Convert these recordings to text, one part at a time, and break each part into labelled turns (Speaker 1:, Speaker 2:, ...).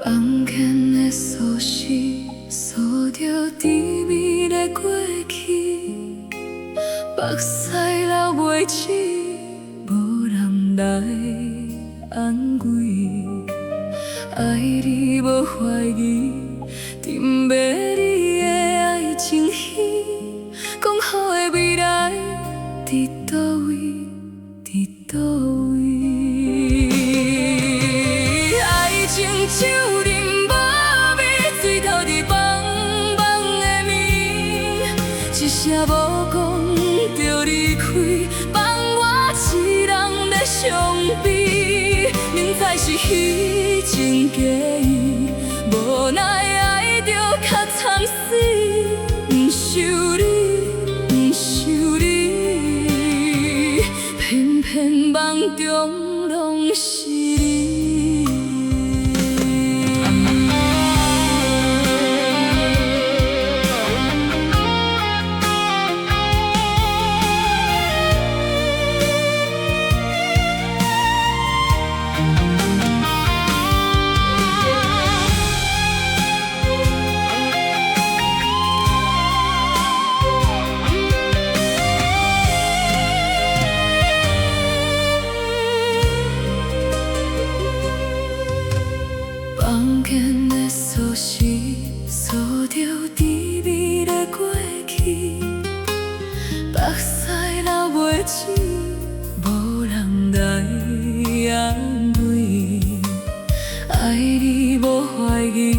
Speaker 1: 放牵的锁匙，锁着甜蜜的过去，目屎流袂止，无人来安慰。爱你无怀疑，甜蜜你的爱情戏，讲好的未来伫倒位？伫倒位？爱情酒啉无味，水头伫茫茫的暝，一声无讲就离开，放我一人在伤悲。明知是虚情假意，无奈爱着较惨死，不想你，不想你，偏偏梦中拢是你。放牵的锁匙，锁着甜蜜的过去，目屎流袂止，无人来安慰。爱你无怀疑，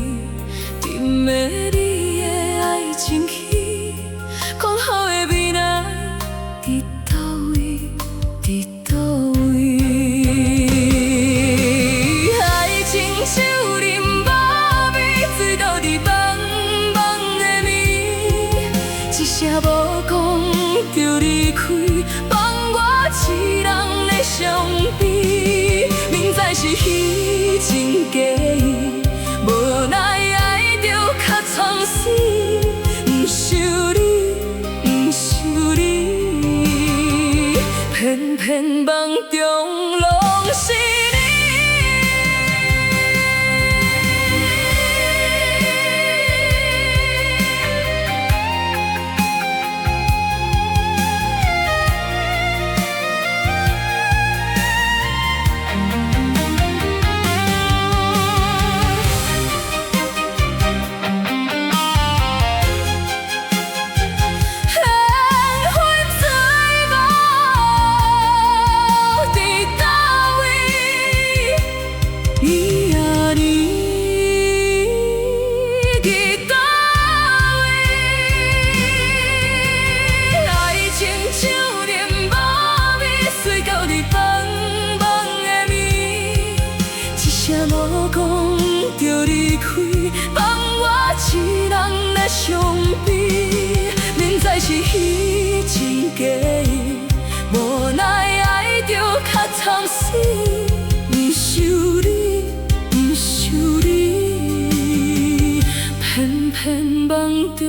Speaker 1: 甜蜜你的爱情戏，讲好的未来伫倒位？伫倒位？爱情酒啉无味，水倒伫茫茫的暝，一声无讲就离开，放我一人在伤悲。明知是虚情假意，无奈爱着较惨死，不想你，不想你，偏偏梦中拢是你。无讲就离开，放我一人在伤悲。明知是虚情假意，无奈爱着较惨死，不想你，不想你，偏偏梦中。